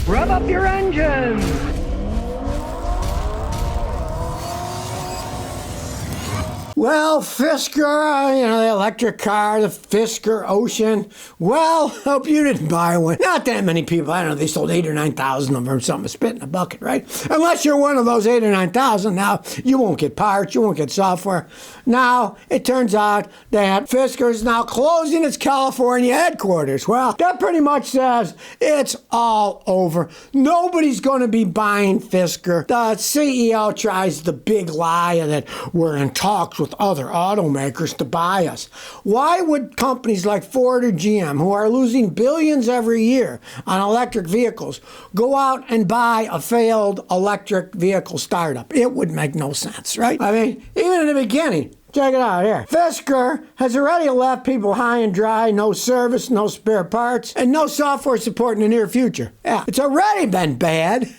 Rev up your engines! Well, Fisker, the electric car, the Fisker Ocean. Well, hope you didn't buy one. Not that many people. I don't know, they sold 8 or 9,000 of them or something, spit in a bucket, right? Unless you're one of those 8 or 9,000, now you won't get parts, you won't get software. Now, it turns out that Fisker is now closing its California headquarters. Well, that pretty much says it's all over. Nobody's going to be buying Fisker. The CEO tries the big lie that we're in talks with other automakers to buy us. Why would companies like Ford or GM, who are losing billions every year on electric vehicles, go out and buy a failed electric vehicle startup? It would make no sense, right? I mean, even in the beginning, check it out here. Fisker has already left people high and dry, no service, no spare parts, and no software support in the near future. Yeah, it's already been bad.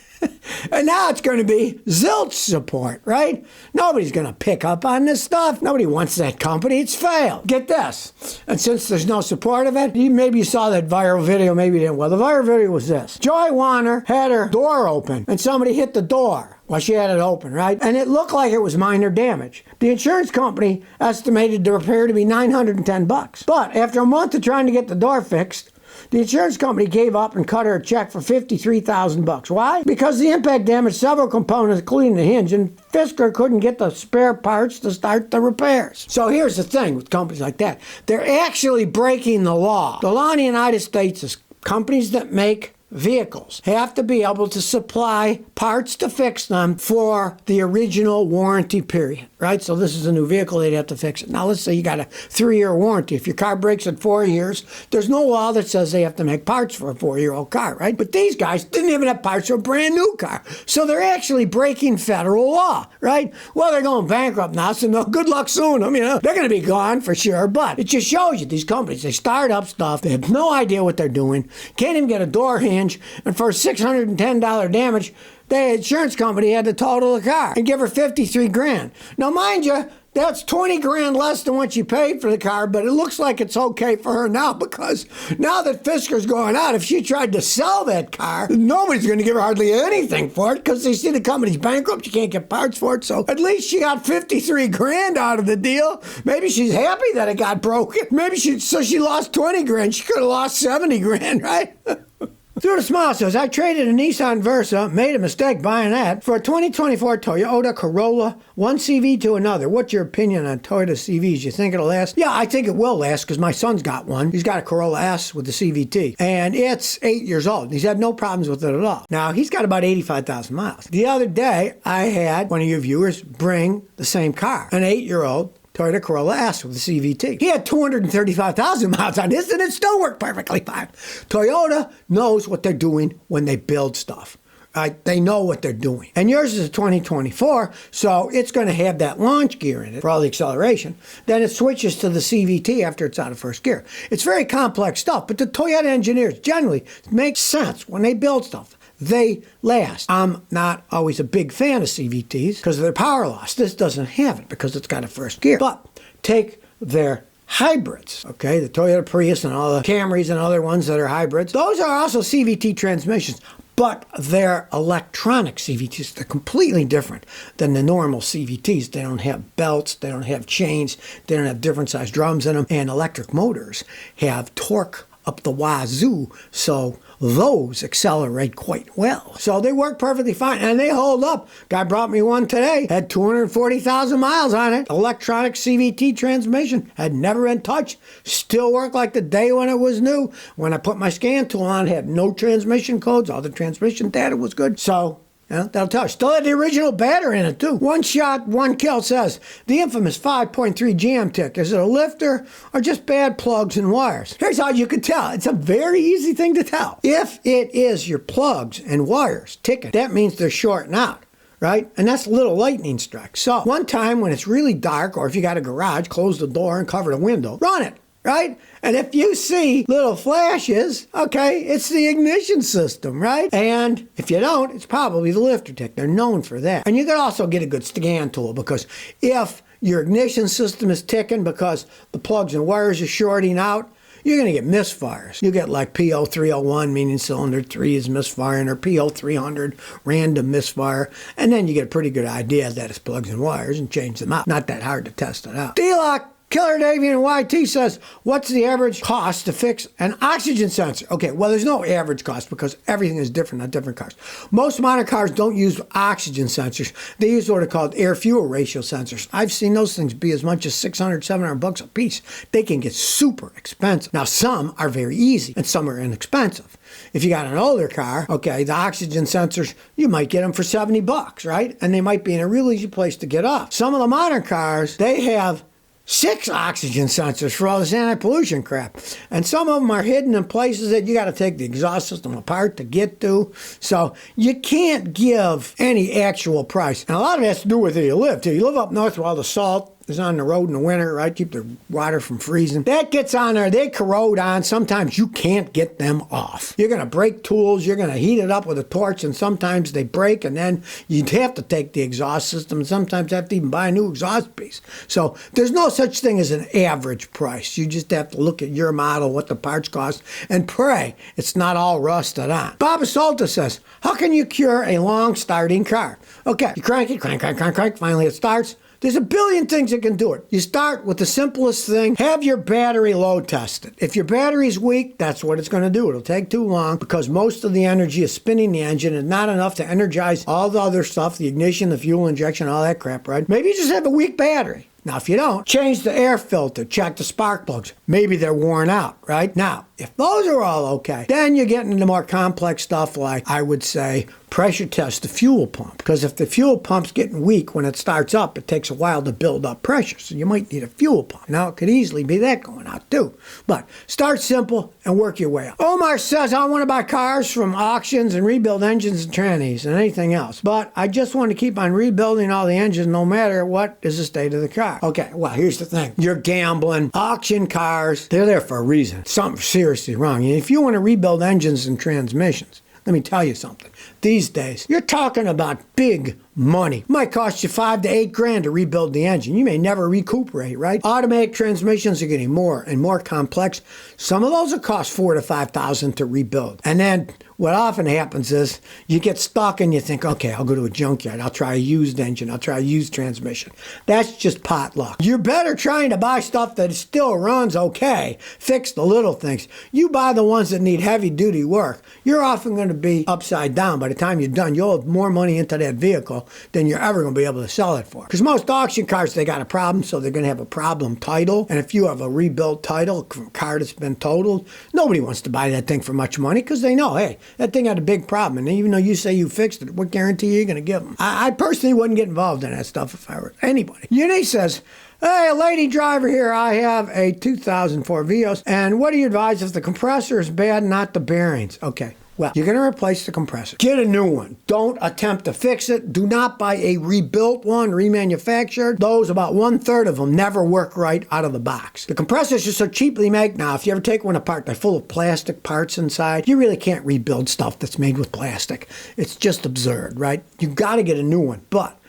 And now it's going to be zilch support, right? Nobody's going to pick up on this stuff. Nobody wants that company. It's failed. Get this. And since there's no support of it, maybe you saw that viral video, maybe you didn't. Well, the viral video was this. Joy Warner had her door open, and somebody hit the door while she had it open, right? And it looked like it was minor damage. The insurance company estimated the repair to be $910. But after a month of trying to get the door fixed, the insurance company gave up and cut her a check for $53,000. Why? Because the impact damaged several components, including the hinge, and Fisker couldn't get the spare parts to start the repairs. So here's the thing with companies like that. They're actually breaking the law. The law in the United States is companies that make vehicles have to be able to supply parts to fix them for the original warranty period, right? So this is a new vehicle, they'd have to fix it. Now let's say you got a 3-year warranty. If your car breaks in 4 years, there's no law that says they have to make parts for a 4-year-old car, right? But these guys didn't even have parts for a brand new car. So they're actually breaking federal law, right? Well, they're going bankrupt now, so no, good luck suing them, they're going to be gone for sure. But it just shows you these companies, they start up stuff, they have no idea what they're doing, can't even get a door hinge, and for $610 damage, the insurance company had to total the car and give her $53,000. Now, mind you, that's $20,000 less than what she paid for the car, but it looks like it's okay for her now because now that Fisker's going out, if she tried to sell that car, nobody's going to give her hardly anything for it because they see the company's bankrupt. You can't get parts for it, so at least she got $53,000 out of the deal. Maybe she's happy that it got broken. So she lost $20,000. She could have lost $70,000, right? Through the Smile says, I traded a Nissan Versa, made a mistake buying that, for a 2024 Toyota Corolla, one CV to another. What's your opinion on Toyota CVs? You think it'll last? Yeah, I think it will last because my son's got one. He's got a Corolla S with the CVT, and it's 8 years old. He's had no problems with it at all. Now, he's got about 85,000 miles. The other day, I had one of your viewers bring the same car, an 8-year-old Toyota Corolla S with the CVT. He had 235,000 miles on his, and it still worked perfectly fine. Toyota knows what they're doing when they build stuff. They know what they're doing. And yours is a 2024, so it's going to have that launch gear in it for all the acceleration. Then it switches to the CVT after it's out of first gear. It's very complex stuff, but the Toyota engineers generally make sense when they build stuff. They last. I'm not always a big fan of CVTs because of their power loss. This doesn't have it because it's got a first gear. But take their hybrids, okay? The Toyota Prius and all the Camrys and other ones that are hybrids. Those are also CVT transmissions, but they're electronic CVTs. They're completely different than the normal CVTs. They don't have belts. They don't have chains. They don't have different size drums in them. And electric motors have torque up the wazoo, so those accelerate quite well. So they work perfectly fine, and they hold up. Guy brought me one today, had 240,000 miles on it. Electronic CVT transmission, had never been touched, still worked like the day when it was new. When I put my scan tool on, it had no transmission codes, all the transmission data was good. So that'll tell you. Still had the original battery in it, too. One shot, one kill says, the infamous 5.3 jam tick. Is it a lifter or just bad plugs and wires? Here's how you can tell. It's a very easy thing to tell. If it is your plugs and wires ticking, that means they're shorting out, right? And that's a little lightning strike. So one time when it's really dark, or if you got a garage, close the door and cover the window, run it. Right? And if you see little flashes, okay, it's the ignition system, right? And if you don't, it's probably the lifter tick. They're known for that. And you can also get a good scan tool because if your ignition system is ticking because the plugs and wires are shorting out, you're going to get misfires. You get like PO301, meaning cylinder 3 is misfiring, or PO300, random misfire, and then you get a pretty good idea that it's plugs and wires and change them out. Not that hard to test it out. D-Lock Killer Davian YT says, what's the average cost to fix an oxygen sensor? Okay, well, there's no average cost because everything is different on different cars. Most modern cars don't use oxygen sensors. They use what are called air-fuel ratio sensors. I've seen those things be as much as $600, $700 a piece. They can get super expensive. Now, some are very easy and some are inexpensive. If you got an older car, okay, the oxygen sensors, you might get them for $70, right? And they might be in a real easy place to get off. Some of the modern cars, they have 6 oxygen sensors for all this anti-pollution crap. And some of them are hidden in places that you got to take the exhaust system apart to get to. So you can't give any actual price. And a lot of it has to do with where you live, too. You live up north where all the salt is on the road in the winter, right? Keep the water from freezing. That gets on there. They corrode on. Sometimes you can't get them off. You're going to break tools. You're going to heat it up with a torch, and sometimes they break, and then you'd have to take the exhaust system, and sometimes have to even buy a new exhaust piece. So there's no such thing as an average price. You just have to look at your model, what the parts cost, and pray it's not all rusted on. Bob Asalta says, how can you cure a long starting car? Okay, you crank it, crank, crank, crank, crank, finally it starts. There's a billion things that can do it. You start with the simplest thing. Have your battery load tested. If your battery's weak, that's what it's going to do. It'll take too long because most of the energy is spinning the engine and not enough to energize all the other stuff, the ignition, the fuel injection, all that crap, right? Maybe you just have a weak battery. Now, if you don't, change the air filter, check the spark plugs. Maybe they're worn out, right? Now, if those are all okay, then you're getting into more complex stuff like, I would say, pressure test the fuel pump. Because if the fuel pump's getting weak when it starts up, it takes a while to build up pressure. So you might need a fuel pump. Now, it could easily be that going out too. But start simple and work your way up. Omar says, I want to buy cars from auctions and rebuild engines and trannies and anything else. But I just want to keep on rebuilding all the engines no matter what is the state of the car. Okay, well, here's the thing. You're gambling. Auction cars, they're there for a reason. Something seriously wrong. And if you want to rebuild engines and transmissions, let me tell you something. These days, you're talking about big money. It might cost you $5 to $8 grand to rebuild the engine. You may never recuperate, right? Automatic transmissions are getting more and more complex. Some of those will cost $4,000 to $5,000 to rebuild. And then what often happens is you get stuck and you think, okay, I'll go to a junkyard. I'll try a used engine. I'll try a used transmission. That's just pot luck. You're better trying to buy stuff that still runs okay. Fix the little things. You buy the ones that need heavy duty work. You're often going to be upside down. By the time you're done, you'll have more money into that vehicle than you're ever going to be able to sell it for. Because most auction cars, they got a problem, so they're going to have a problem title. And if you have a rebuilt title from a car that's been totaled, nobody wants to buy that thing for much money because they know, hey, that thing had a big problem. And even though you say you fixed it, what guarantee are you going to give them? I personally wouldn't get involved in that stuff if I were anybody. Eunice says, hey, a lady driver here. I have a 2004 Vios. And what do you advise if the compressor is bad, not the bearings? Okay. Well, you're going to replace the compressor. Get a new one. Don't attempt to fix it. Do not buy a rebuilt one, remanufactured. Those, about 1/3 of them, never work right out of the box. The compressors are so cheaply made now. If you ever take one apart, they're full of plastic parts inside. You really can't rebuild stuff that's made with plastic. It's just absurd, right? You got to get a new one. But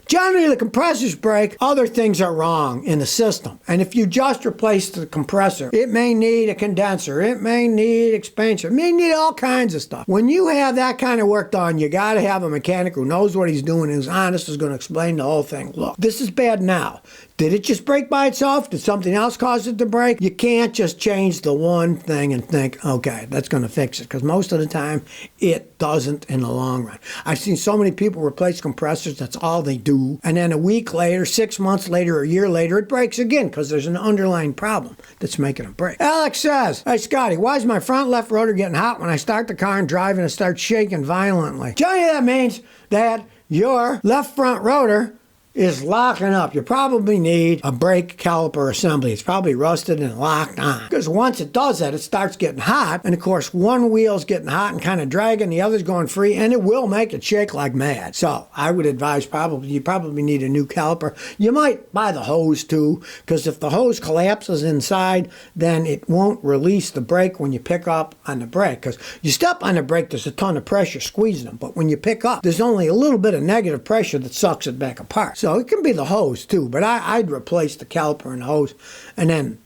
generally, the compressors break, other things are wrong in the system. And if you just replace the compressor, it may need a condenser, it may need expansion, it may need all kinds of stuff. When you have that kind of work done, you got to have a mechanic who knows what he's doing, who's honest, is going to explain the whole thing. Look, this is bad now. Did it just break by itself? Did something else cause it to break? You can't just change the one thing and think, okay, that's going to fix it. Because most of the time, it doesn't in the long run. I've seen so many people replace compressors, that's all they do. And then a week later, 6 months later, a year later, it breaks again because there's an underlying problem that's making it break. Alex says, hey, Scotty, why is my front left rotor getting hot when I start the car and drive and it starts shaking violently? Tell you that means that your left front rotor is locking up. You probably need a brake caliper assembly. It's probably rusted and locked on. Because once it does that, it starts getting hot. And of course, one wheel's getting hot and kind of dragging, the other's going free, and it will make it shake like mad. So I would advise you probably need a new caliper. You might buy the hose too, because if the hose collapses inside, then it won't release the brake when you pick up on the brake. Because you step on the brake, there's a ton of pressure squeezing them. But when you pick up, there's only a little bit of negative pressure that sucks it back apart. So it can be the hose too, but I'd replace the caliper and the hose and then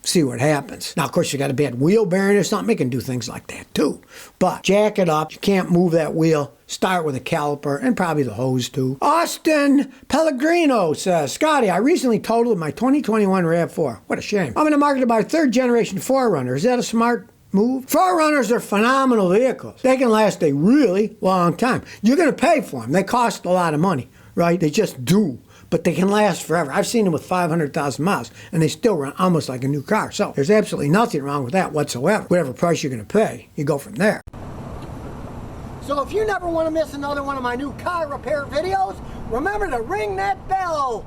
see what happens. Now, of course, you got a bad wheel bearing or something, it can do things like that too. But jack it up. You can't move that wheel. Start with a caliper and probably the hose too. Austin Pellegrino says, Scotty, I recently totaled my 2021 RAV4. What a shame. I'm in the market to buy a third generation 4Runner. Is that a smart move? 4Runners are phenomenal vehicles. They can last a really long time. You're going to pay for them. They cost a lot of money, right? They just do. But they can last forever. I've seen them with 500,000 miles, and they still run almost like a new car. So there's absolutely nothing wrong with that whatsoever. Whatever price you're going to pay, you go from there. So if you never want to miss another one of my new car repair videos, remember to ring that bell.